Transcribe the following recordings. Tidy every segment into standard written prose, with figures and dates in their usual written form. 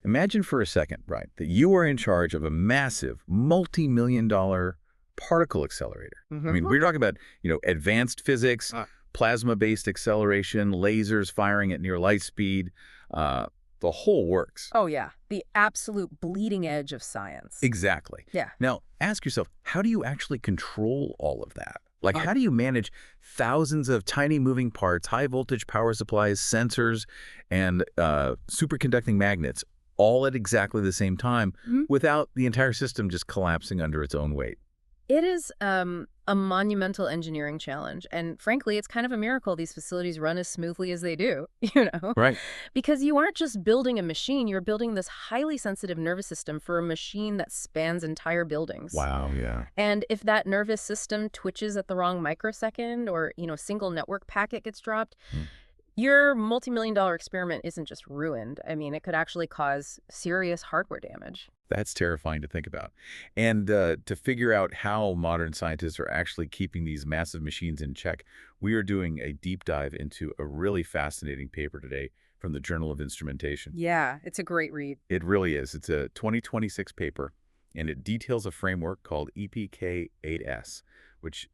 Imagine for a second, right, that you are in charge of a massive, multi-million-dollar particle accelerator. I mean, we're talking about, advanced physics, plasma-based acceleration, lasers firing at near light speed, the whole works. Oh, yeah. The absolute bleeding edge of science. Exactly. Yeah. Now, ask yourself, how do you actually control all of that? Like, how do you manage thousands of tiny moving parts, high-voltage power supplies, sensors, and superconducting magnets all at exactly the same time without the entire system just collapsing under its own weight? It is a monumental engineering challenge. And frankly, it's kind of a miracle these facilities run as smoothly as they do, Right. Because you aren't just building a machine, you're building this highly sensitive nervous system for a machine that spans entire buildings. Wow, yeah. And if that nervous system twitches at the wrong microsecond or, a single network packet gets dropped, your multi-million-dollar experiment isn't just ruined. I mean, it could actually cause serious hardware damage. That's terrifying to think about. And to figure out how modern scientists are actually keeping these massive machines in check, we are doing a deep dive into a really fascinating paper today from the Journal of Instrumentation. Yeah, it's a great read. It really is. It's a 2026 paper, and it details a framework called epik8s, which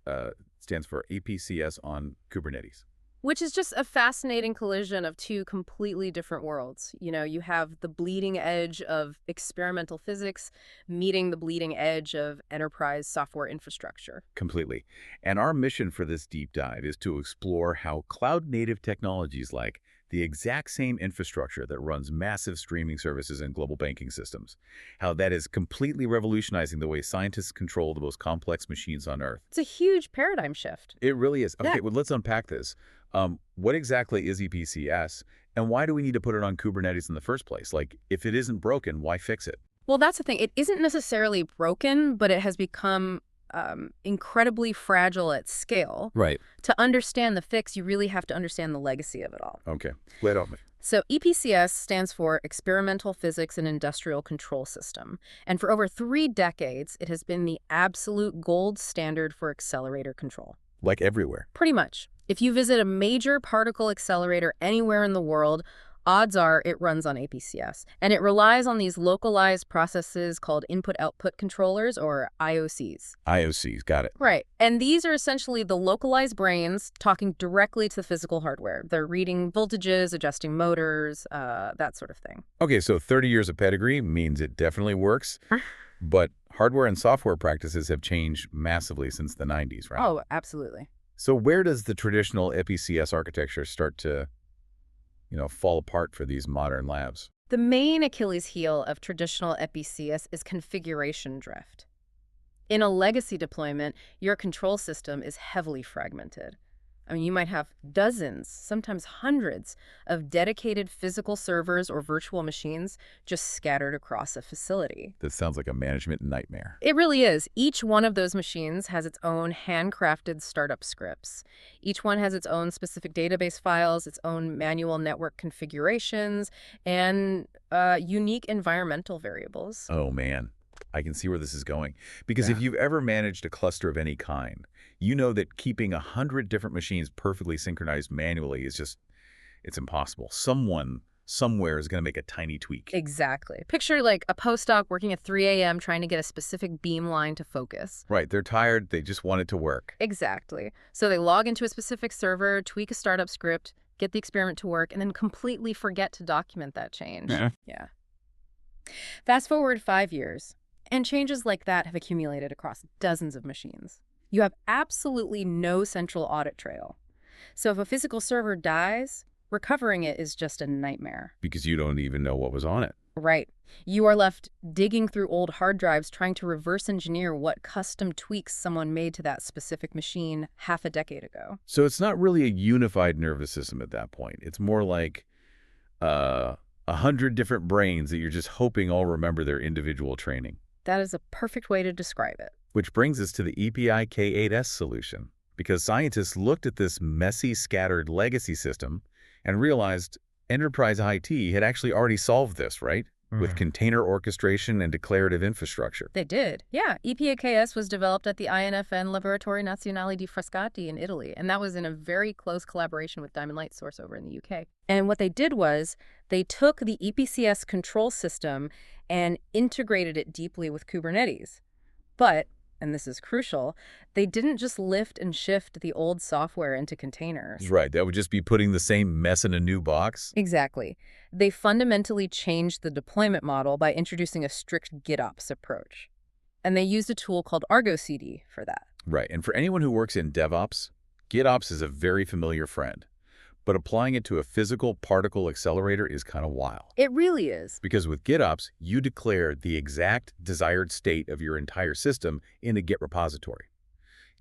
stands for APCS on Kubernetes. Which is just a fascinating collision of two completely different worlds. You have the bleeding edge of experimental physics meeting the bleeding edge of enterprise software infrastructure. Completely. And our mission for this deep dive is to explore how cloud-native technologies like the exact same infrastructure that runs massive streaming services and global banking systems, how that is completely revolutionizing the way scientists control the most complex machines on Earth. It's a huge paradigm shift. It really is. Okay, Yeah. well, let's unpack this. What exactly is EPCS, and why do we need to put it on Kubernetes in the first place? Like, if it isn't broken, why fix it? Well, that's the thing. It isn't necessarily broken, but it has become incredibly fragile at scale. Right. To understand the fix, you really have to understand the legacy of it all. Okay. Lay it on me. So EPCS stands for Experimental Physics and Industrial Control System. And for over 3 decades, it has been the absolute gold standard for accelerator control. Like everywhere. Pretty much. If you visit a major particle accelerator anywhere in the world, odds are it runs on APCS. And it relies on these localized processes called input-output controllers, or IOCs. IOCs, got it. Right. And these are essentially the localized brains talking directly to the physical hardware. They're reading voltages, adjusting motors, that sort of thing. Okay, so 30 years of pedigree means it definitely works, but hardware and software practices have changed massively since the 90s, right? Oh, absolutely. So where does the traditional EPCS architecture start to, fall apart for these modern labs? The main Achilles heel of traditional EPCS is configuration drift. In a legacy deployment, your control system is heavily fragmented. I mean, you might have dozens, sometimes hundreds, of dedicated physical servers or virtual machines just scattered across a facility. This sounds like a management nightmare. It really is. Each one of those machines has its own handcrafted startup scripts. Each one has its own specific database files, its own manual network configurations, and unique environmental variables. Oh, man. I can see where this is going. Because if you've ever managed a cluster of any kind, you know that keeping 100 different machines perfectly synchronized manually is just, it's impossible. Someone somewhere is going to make a tiny tweak. Exactly. Picture like a postdoc working at 3 a.m. trying to get a specific beamline to focus. Right. They're tired. They just want it to work. Exactly. So they log into a specific server, tweak a startup script, get the experiment to work, and then completely forget to document that change. Yeah. Fast forward 5 years, and changes like that have accumulated across dozens of machines. You have absolutely no central audit trail. So if a physical server dies, recovering it is just a nightmare. Because you don't even know what was on it. Right. You are left digging through old hard drives trying to reverse engineer what custom tweaks someone made to that specific machine half a decade ago. So it's not really a unified nervous system at that point. It's more like 100 different brains that you're just hoping all remember their individual training. That is a perfect way to describe it. Which brings us to the epik8s solution. Because scientists looked at this messy, scattered legacy system and realized enterprise IT had actually already solved this, right? with container orchestration and declarative infrastructure. They did. Yeah. epik8s was developed at the INFN Laboratorio Nazionale di Frascati in Italy, and that was in a very close collaboration with Diamond Light Source over in the UK. And what they did was they took the EPCS control system and integrated it deeply with Kubernetes. But, and this is crucial, they didn't just lift and shift the old software into containers. Right. That would just be putting the same mess in a new box. Exactly. They fundamentally changed the deployment model by introducing a strict GitOps approach. And they used a tool called ArgoCD for that. Right. And for anyone who works in DevOps, GitOps is a very familiar friend. But applying it to a physical particle accelerator is kind of wild. It really is. Because with GitOps, you declare the exact desired state of your entire system in a Git repository.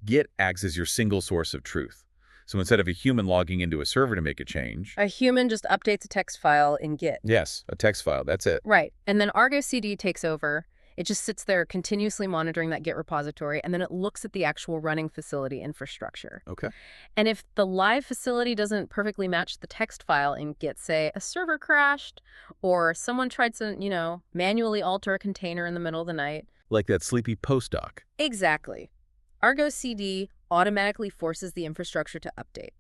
Git acts as your single source of truth. So instead of a human logging into a server to make a change, a human just updates a text file in Git. Yes, a text file. That's it. Right. And then ArgoCD takes over. It just sits there continuously monitoring that Git repository, and then it looks at the actual running facility infrastructure. Okay. And if the live facility doesn't perfectly match the text file in Git, say a server crashed, or someone tried to, manually alter a container in the middle of the night. Like that sleepy postdoc. Exactly. ArgoCD automatically forces the infrastructure to update.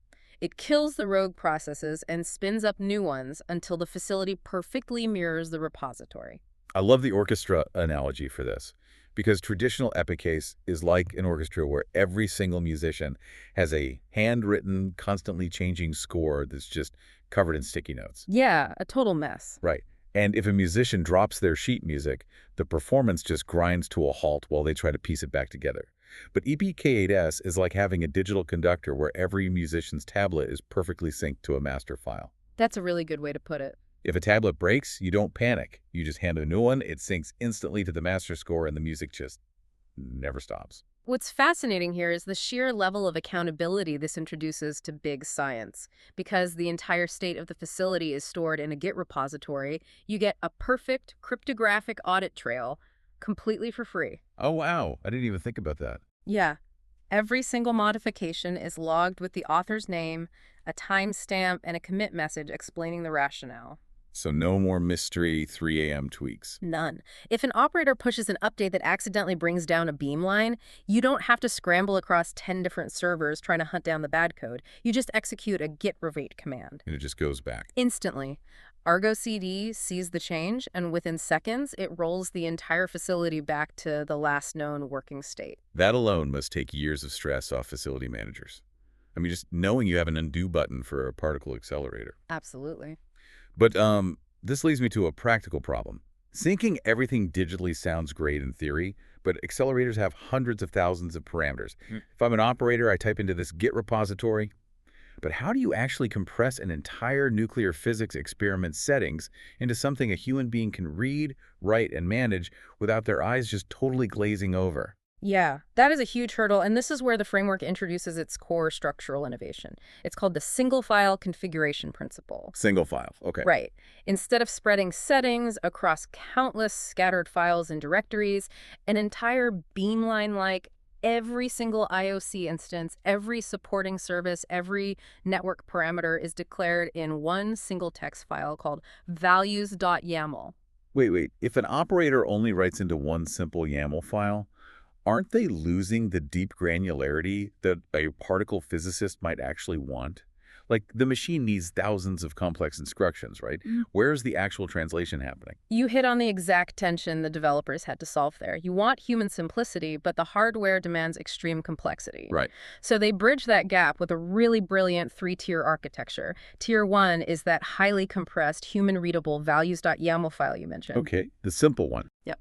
It kills the rogue processes and spins up new ones until the facility perfectly mirrors the repository. I love the orchestra analogy for this, because traditional epik8s is like an orchestra where every single musician has a handwritten, constantly changing score that's just covered in sticky notes. Yeah, a total mess. Right. And if a musician drops their sheet music, the performance just grinds to a halt while they try to piece it back together. But epik8s is like having a digital conductor where every musician's tablet is perfectly synced to a master file. That's a really good way to put it. If a tablet breaks, you don't panic. You just hand a new one, it syncs instantly to the master score, and the music just never stops. What's fascinating here is the sheer level of accountability this introduces to big science. Because the entire state of the facility is stored in a Git repository, you get a perfect cryptographic audit trail completely for free. Oh, wow. I didn't even think about that. Yeah. Every single modification is logged with the author's name, a timestamp, and a commit message explaining the rationale. So no more mystery 3 a.m. tweaks. None. If an operator pushes an update that accidentally brings down a beamline, you don't have to scramble across 10 different servers trying to hunt down the bad code. You just execute a git revert command. And it just goes back. Instantly. ArgoCD sees the change, and within seconds, it rolls the entire facility back to the last known working state. That alone must take years of stress off facility managers. I mean, just knowing you have an undo button for a particle accelerator. Absolutely. But this leads me to a practical problem. Syncing everything digitally sounds great in theory, but accelerators have hundreds of thousands of parameters. If I'm an operator, I type into this Git repository. But how do you actually compress an entire nuclear physics experiment settings into something a human being can read, write, and manage without their eyes just totally glazing over? Yeah, that is a huge hurdle, and this is where the framework introduces its core structural innovation. It's called the single-file configuration principle. Single file, okay. Right. Instead of spreading settings across countless scattered files and directories, an entire beamline-like every single IOC instance, every supporting service, every network parameter is declared in one single text file called values.yaml. Wait. If an operator only writes into one simple YAML file, aren't they losing the deep granularity that a particle physicist might actually want? Like, the machine needs thousands of complex instructions, right? Where's the actual translation happening? You hit on the exact tension the developers had to solve there. You want human simplicity, but the hardware demands extreme complexity. Right. So they bridge that gap with a really brilliant three-tier architecture. Tier 1 is that highly compressed, human-readable values.yaml file you mentioned. Okay, the simple one. Yep.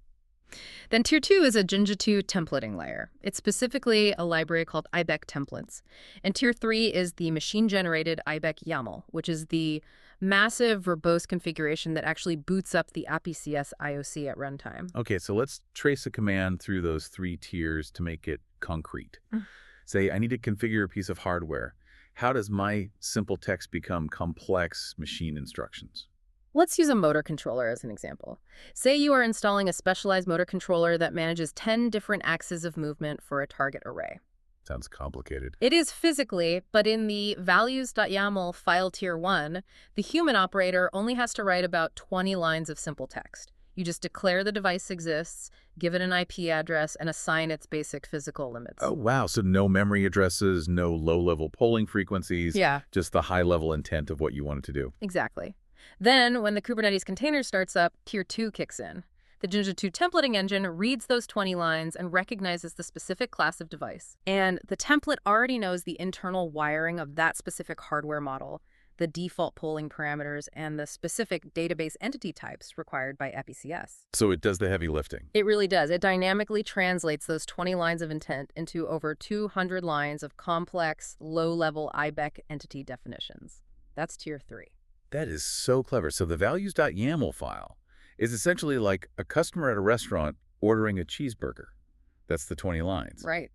Then Tier 2 is a Jinja2 templating layer. It's specifically a library called IBEK templates. And Tier 3 is the machine-generated IBEK YAML, which is the massive, verbose configuration that actually boots up the epik8s IOC at runtime. Okay, so let's trace a command through those 3 tiers to make it concrete. Say, I need to configure a piece of hardware. How does my simple text become complex machine instructions? Let's use a motor controller as an example. Say you are installing a specialized motor controller that manages 10 different axes of movement for a target array. Sounds complicated. It is physically, but in the values.yaml file tier 1, the human operator only has to write about 20 lines of simple text. You just declare the device exists, give it an IP address, and assign its basic physical limits. Oh, wow. So no memory addresses, no low-level polling frequencies. Yeah. Just the high-level intent of what you want it to do. Exactly. Then, when the Kubernetes container starts up, tier 2 kicks in. The Jinja 2 templating engine reads those 20 lines and recognizes the specific class of device. And the template already knows the internal wiring of that specific hardware model, the default polling parameters, and the specific database entity types required by epik8s. So it does the heavy lifting. It really does. It dynamically translates those 20 lines of intent into over 200 lines of complex, low-level IBEK entity definitions. That's tier 3. That is so clever. So the values.yaml file is essentially like a customer at a restaurant ordering a cheeseburger. That's the 20 lines. Right.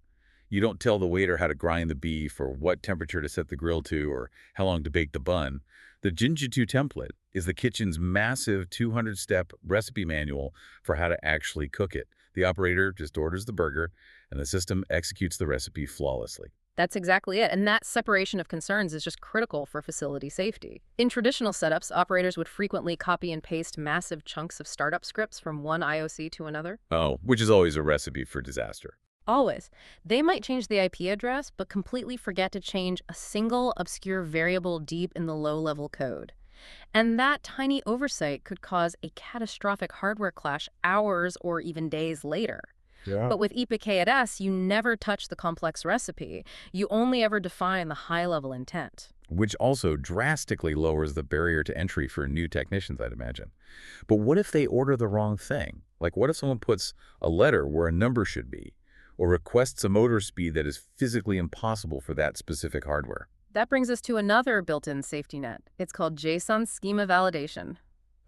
You don't tell the waiter how to grind the beef or what temperature to set the grill to or how long to bake the bun. The Jinja 2 template is the kitchen's massive 200-step recipe manual for how to actually cook it. The operator just orders the burger, and the system executes the recipe flawlessly. That's exactly it. And that separation of concerns is just critical for facility safety. In traditional setups, operators would frequently copy and paste massive chunks of startup scripts from one IOC to another. Oh, which is always a recipe for disaster. Always. They might change the IP address, but completely forget to change a single obscure variable deep in the low-level code. And that tiny oversight could cause a catastrophic hardware clash hours or even days later. Yeah. But with epik8s, you never touch the complex recipe. You only ever define the high-level intent. Which also drastically lowers the barrier to entry for new technicians, I'd imagine. But what if they order the wrong thing? Like, what if someone puts a letter where a number should be, or requests a motor speed that is physically impossible for that specific hardware? That brings us to another built-in safety net. It's called JSON schema validation.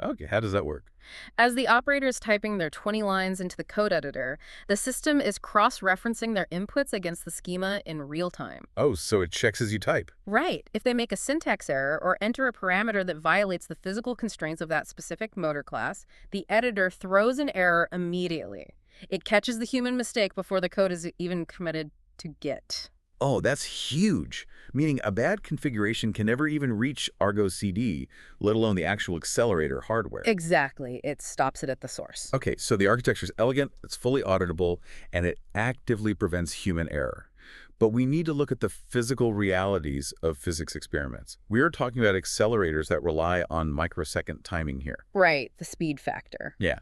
Okay, how does that work? As the operator is typing their 20 lines into the code editor, the system is cross-referencing their inputs against the schema in real time. Oh, so it checks as you type. Right. If they make a syntax error or enter a parameter that violates the physical constraints of that specific motor class, the editor throws an error immediately. It catches the human mistake before the code is even committed to Git. Oh, that's huge. Meaning a bad configuration can never even reach ArgoCD, let alone the actual accelerator hardware. Exactly. It stops it at the source. Okay, so the architecture is elegant, it's fully auditable, and it actively prevents human error. But we need to look at the physical realities of physics experiments. We are talking about accelerators that rely on microsecond timing here. Right, the speed factor. Yeah.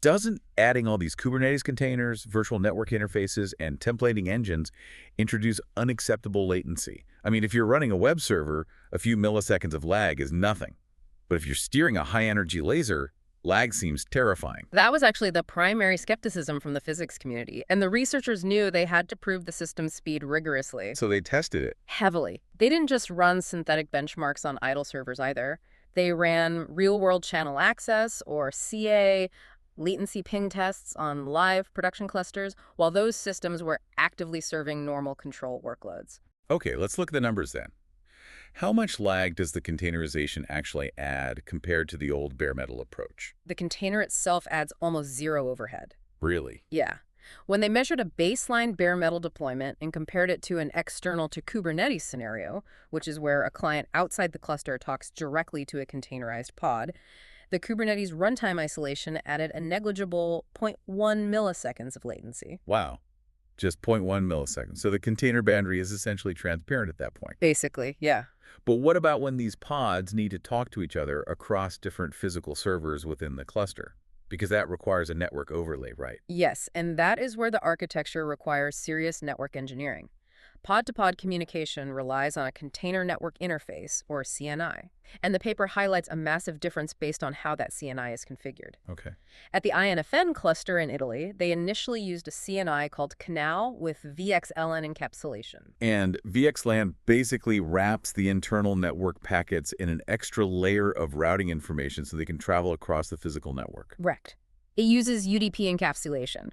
Doesn't adding all these Kubernetes containers, virtual network interfaces, and templating engines introduce unacceptable latency? I mean, if you're running a web server, a few milliseconds of lag is nothing. But if you're steering a high-energy laser, lag seems terrifying. That was actually the primary skepticism from the physics community, and the researchers knew they had to prove the system's speed rigorously. So they tested it. Heavily. They didn't just run synthetic benchmarks on idle servers either. They ran real-world channel access, or CA, latency ping tests on live production clusters, while those systems were actively serving normal control workloads. Okay, let's look at the numbers then. How much lag does the containerization actually add compared to the old bare metal approach? The container itself adds almost zero overhead. Really? Yeah. When they measured a baseline bare metal deployment and compared it to an external to Kubernetes scenario, which is where a client outside the cluster talks directly to a containerized pod, the Kubernetes runtime isolation added a negligible 0.1 milliseconds of latency. Wow. Just 0.1 milliseconds. So the container boundary is essentially transparent at that point. Basically, yeah. But what about when these pods need to talk to each other across different physical servers within the cluster? Because that requires a network overlay, right? Yes, and that is where the architecture requires serious network engineering. Pod-to-pod communication relies on a container network interface, or CNI, and the paper highlights a massive difference based on how that CNI is configured. Okay. At the INFN cluster in Italy, they initially used a CNI called Canal with VXLAN encapsulation. And VXLAN basically wraps the internal network packets in an extra layer of routing information so they can travel across the physical network. Correct. It uses UDP encapsulation.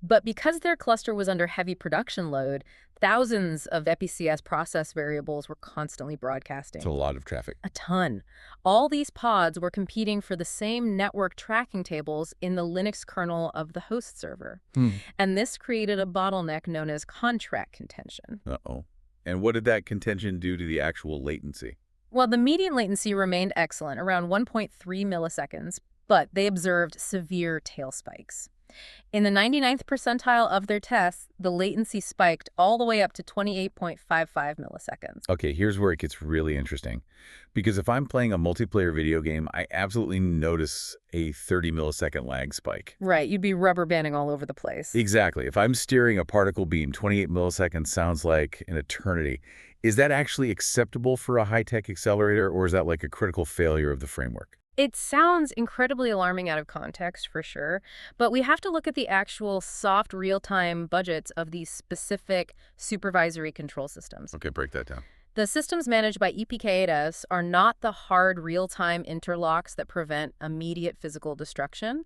But because their cluster was under heavy production load, thousands of epik8s process variables were constantly broadcasting. It's a lot of traffic. A ton. All these pods were competing for the same network tracking tables in the Linux kernel of the host server. And this created a bottleneck known as contract contention. Uh-oh. And what did that contention do to the actual latency? Well, the median latency remained excellent, around 1.3 milliseconds, but they observed severe tail spikes. In the 99th percentile of their tests, the latency spiked all the way up to 28.55 milliseconds. Okay, here's where it gets really interesting. Because if I'm playing a multiplayer video game, I absolutely notice a 30 millisecond lag spike. Right, you'd be rubber banding all over the place. Exactly. If I'm steering a particle beam, 28 milliseconds sounds like an eternity. Is that actually acceptable for a high-tech accelerator, or is that like a critical failure of the framework? It sounds incredibly alarming out of context, for sure, but we have to look at the actual soft real-time budgets of these specific supervisory control systems. Okay, break that down. The systems managed by epik8s are not the hard real-time interlocks that prevent immediate physical destruction.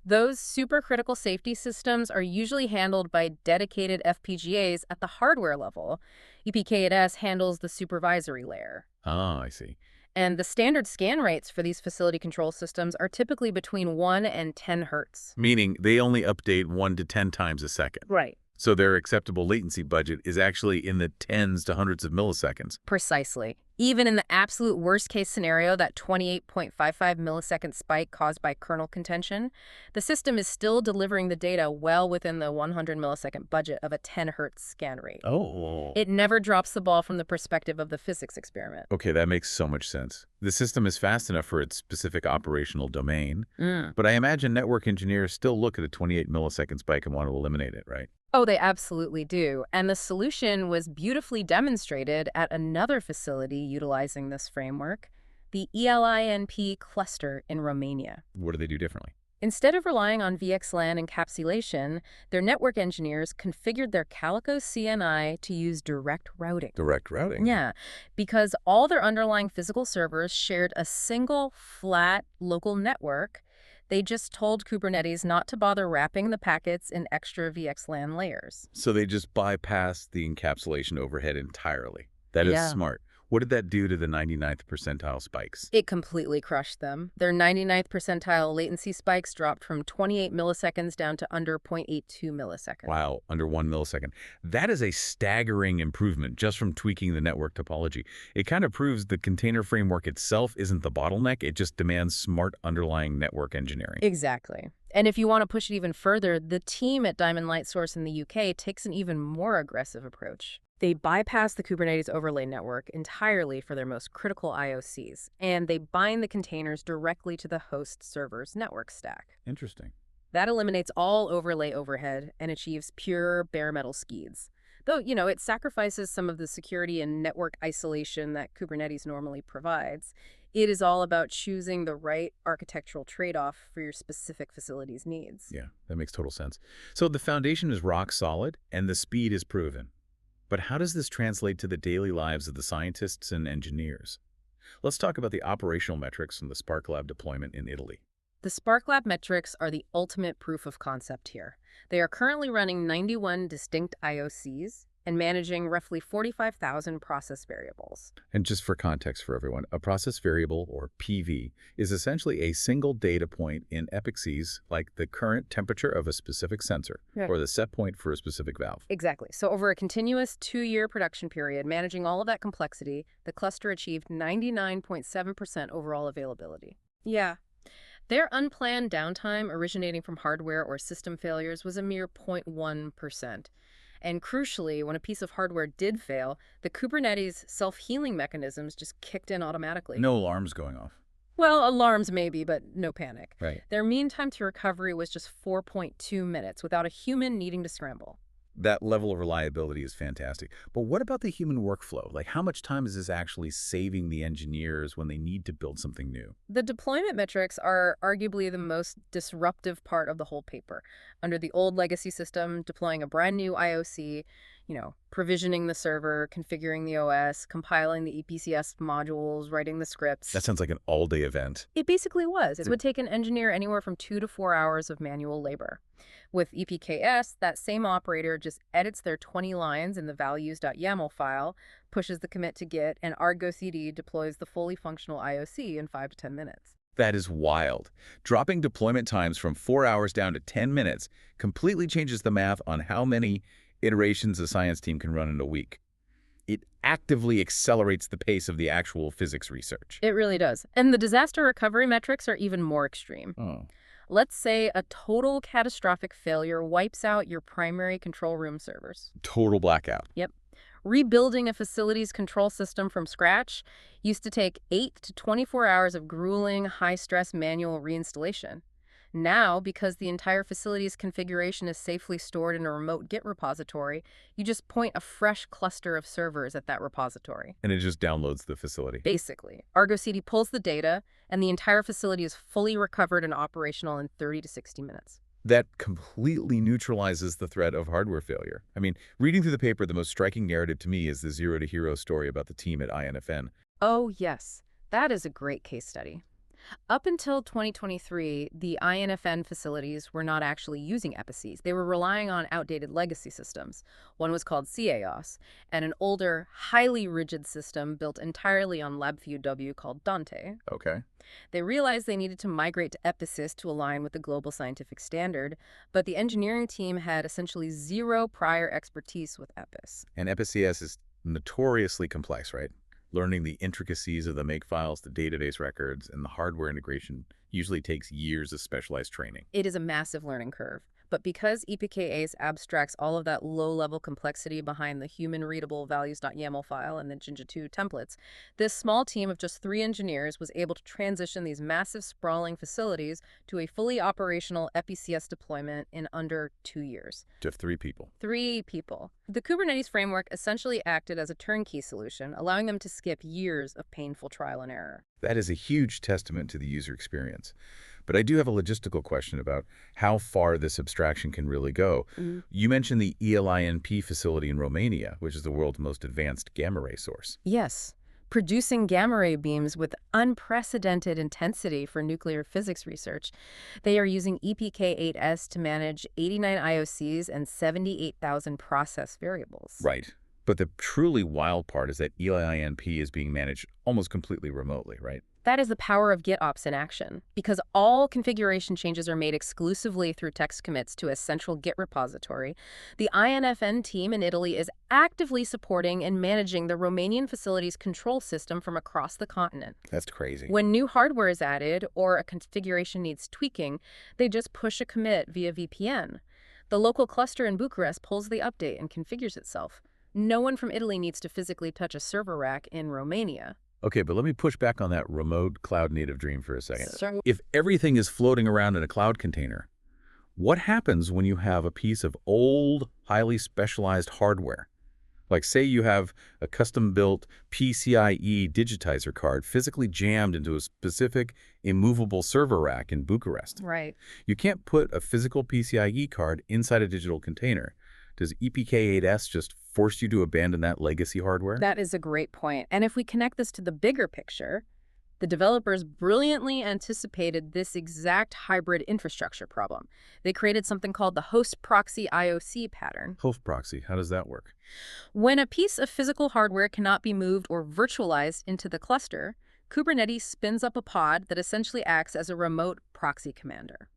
Those supercritical safety systems are usually handled by dedicated FPGAs at the hardware level. epik8s handles the supervisory layer. Ah, I see. And the standard scan rates for these facility control systems are typically between 1 and 10 hertz. Meaning they only update 1 to 10 times a second. Right. So their acceptable latency budget is actually in the tens to hundreds of milliseconds. Precisely. Even in the absolute worst-case scenario, that 28.55 millisecond spike caused by kernel contention, the system is still delivering the data well within the 100 millisecond budget of a 10 hertz scan rate. Oh. It never drops the ball from the perspective of the physics experiment. Okay, that makes so much sense. The system is fast enough for its specific operational domain, but I imagine network engineers still look at a 28 millisecond spike and want to eliminate it, right? Oh, they absolutely do. And the solution was beautifully demonstrated at another facility utilizing this framework, the ELI-NP cluster in Romania. What do they do differently? Instead of relying on VXLAN encapsulation, their network engineers configured their Calico CNI to use direct routing. Direct routing? Yeah, because all their underlying physical servers shared a single, flat, local network. They just told Kubernetes not to bother wrapping the packets in extra VXLAN layers. So they just bypassed the encapsulation overhead entirely. That is smart. What did that do to the 99th percentile spikes? It completely crushed them. Their 99th percentile latency spikes dropped from 28 milliseconds down to under 0.82 milliseconds. Wow, under 1 millisecond. That is a staggering improvement just from tweaking the network topology. It kind of proves the container framework itself isn't the bottleneck. It just demands smart underlying network engineering. Exactly. And if you want to push it even further, the team at Diamond Light Source in the UK takes an even more aggressive approach. They bypass the Kubernetes overlay network entirely for their most critical IOCs, and they bind the containers directly to the host server's network stack. Interesting. That eliminates all overlay overhead and achieves pure bare metal SKIDs. Though, it sacrifices some of the security and network isolation that Kubernetes normally provides. It is all about choosing the right architectural trade-off for your specific facility's needs. Yeah, that makes total sense. So the foundation is rock solid and the speed is proven. But how does this translate to the daily lives of the scientists and engineers? Let's talk about the operational metrics from the Spark Lab deployment in Italy. The Spark Lab metrics are the ultimate proof of concept here. They are currently running 91 distinct IOCs and managing roughly 45,000 process variables. And just for context for everyone, a process variable, or PV, is essentially a single data point in epik8s, like the current temperature of a specific sensor, or the set point for a specific valve. Exactly. So over a continuous 2-year production period, managing all of that complexity, the cluster achieved 99.7% overall availability. Yeah. Their unplanned downtime originating from hardware or system failures was a mere 0.1%. And crucially, when a piece of hardware did fail, the Kubernetes self-healing mechanisms just kicked in automatically. No alarms going off. Well, alarms maybe, but no panic. Right. Their mean time to recovery was just 4.2 minutes without a human needing to scramble. That level of reliability is fantastic. But what about the human workflow? Like, how much time is this actually saving the engineers when they need to build something new? The deployment metrics are arguably the most disruptive part of the whole paper. Under the old legacy system, deploying a brand new IOC, provisioning the server, configuring the OS, compiling the EPCS modules, writing the scripts. That sounds like an all-day event. It basically was. It would take an engineer anywhere from 2 to 4 hours of manual labor. With epik8s, that same operator just edits their 20 lines in the values.yaml file, pushes the commit to Git, and ArgoCD deploys the fully functional IOC in 5 to 10 minutes. That is wild. Dropping deployment times from 4 hours down to 10 minutes completely changes the math on how many iterations a science team can run in a week. It actively accelerates the pace of the actual physics research. It really does. And the disaster recovery metrics are even more extreme. Oh. Let's say a total catastrophic failure wipes out your primary control room servers. Total blackout. Yep. Rebuilding a facility's control system from scratch used to take 8 to 24 hours of grueling, high-stress manual reinstallation. Now, because the entire facility's configuration is safely stored in a remote Git repository, you just point a fresh cluster of servers at that repository. And it just downloads the facility. Basically, ArgoCD pulls the data, and the entire facility is fully recovered and operational in 30 to 60 minutes. That completely neutralizes the threat of hardware failure. I mean, reading through the paper, the most striking narrative to me is the zero to hero story about the team at INFN. Oh, yes. That is a great case study. Up until 2023, the INFN facilities were not actually using epik8s. They were relying on outdated legacy systems. One was called CAOS, and an older, highly rigid system built entirely on LabVIEW called Dante. Okay. They realized they needed to migrate to epik8s to align with the global scientific standard, but the engineering team had essentially zero prior expertise with epik8s. And epik8s is notoriously complex, right? Learning the intricacies of the makefiles, the database records, and the hardware integration usually takes years of specialized training. It is a massive learning curve. But because epik8s abstracts all of that low-level complexity behind the human-readable values.yaml file and the Jinja 2 templates, this small team of just 3 engineers was able to transition these massive, sprawling facilities to a fully operational epik8s deployment in under 2 years. To 3 people. 3 people. The Kubernetes framework essentially acted as a turnkey solution, allowing them to skip years of painful trial and error. That is a huge testament to the user experience. But I do have a logistical question about how far this abstraction can really go. You mentioned the ELI-NP facility in Romania, which is the world's most advanced gamma ray source. Yes, producing gamma ray beams with unprecedented intensity for nuclear physics research. They are using epik8s to manage 89 IOCs and 78,000 process variables. Right. But the truly wild part is that ELI-NP is being managed almost completely remotely, right? That is the power of GitOps in action. Because all configuration changes are made exclusively through text commits to a central Git repository, the INFN team in Italy is actively supporting and managing the Romanian facility's control system from across the continent. That's crazy. When new hardware is added or a configuration needs tweaking, they just push a commit via VPN. The local cluster in Bucharest pulls the update and configures itself. No one from Italy needs to physically touch a server rack in Romania. Okay, but let me push back on that remote cloud-native dream for a second. So, if everything is floating around in a cloud container, what happens when you have a piece of old, highly specialized hardware? Like, say you have a custom-built PCIe digitizer card physically jammed into a specific immovable server rack in Bucharest. right. You can't put a physical PCIe card inside a digital container. Does epik8s just force you to abandon that legacy hardware? That is a great point. And if we connect this to the bigger picture, the developers brilliantly anticipated this exact hybrid infrastructure problem. They created something called the host proxy IOC pattern. Host proxy, how does that work? When a piece of physical hardware cannot be moved or virtualized into the cluster, Kubernetes spins up a pod that essentially acts as a remote proxy commander.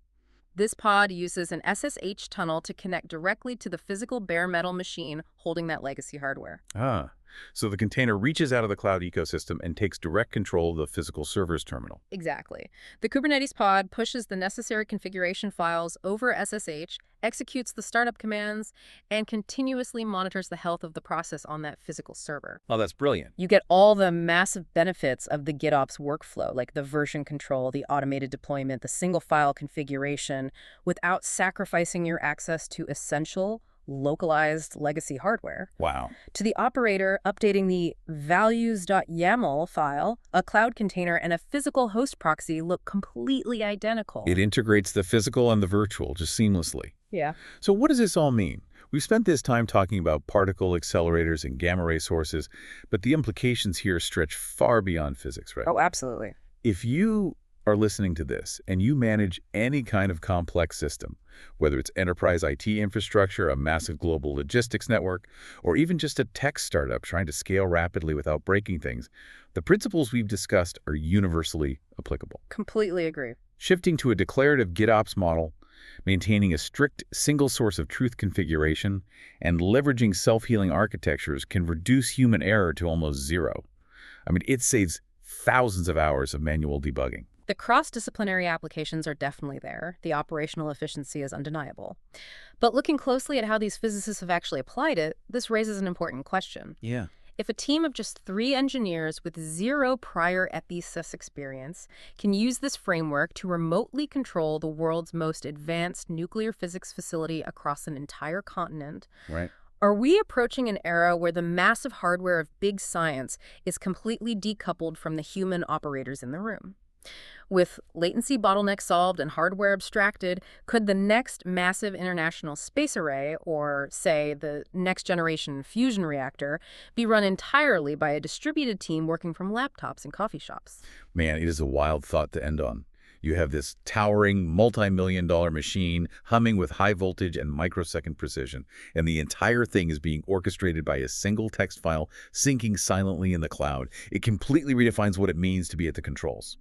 This pod uses an SSH tunnel to connect directly to the physical bare metal machine holding that legacy hardware. Ah, so the container reaches out of the cloud ecosystem and takes direct control of the physical server's terminal. Exactly. The Kubernetes pod pushes the necessary configuration files over SSH, executes the startup commands, and continuously monitors the health of the process on that physical server. Oh, that's brilliant. You get all the massive benefits of the GitOps workflow, like the version control, the automated deployment, the single file configuration, without sacrificing your access to essential, localized legacy hardware. Wow. To the operator, updating the values.yaml file, a cloud container, and a physical host proxy look completely identical. It integrates the physical and the virtual just seamlessly. Yeah. So what does this all mean? We've spent this time talking about particle accelerators and gamma ray sources, but the implications here stretch far beyond physics, right? Oh, absolutely. If you are listening to this and you manage any kind of complex system, whether it's enterprise IT infrastructure, a massive global logistics network, or even just a tech startup trying to scale rapidly without breaking things, the principles we've discussed are universally applicable. Completely agree. Shifting to a declarative GitOps model, maintaining a strict single source of truth configuration, and leveraging self-healing architectures can reduce human error to almost zero. I mean, it saves thousands of hours of manual debugging. The cross-disciplinary applications are definitely there. The operational efficiency is undeniable. But looking closely at how these physicists have actually applied it, this raises an important question. Yeah. If a team of just 3 engineers with 0 prior epik8s experience can use this framework to remotely control the world's most advanced nuclear physics facility across an entire continent, Right. are we approaching an era where the massive hardware of big science is completely decoupled from the human operators in the room? With latency bottlenecks solved and hardware abstracted, could the next massive international space array, or, say, the next generation fusion reactor, be run entirely by a distributed team working from laptops and coffee shops? Man, it is a wild thought to end on. You have this towering, multi-million-dollar machine humming with high voltage and microsecond precision, and the entire thing is being orchestrated by a single text file syncing silently in the cloud. It completely redefines what it means to be at the controls.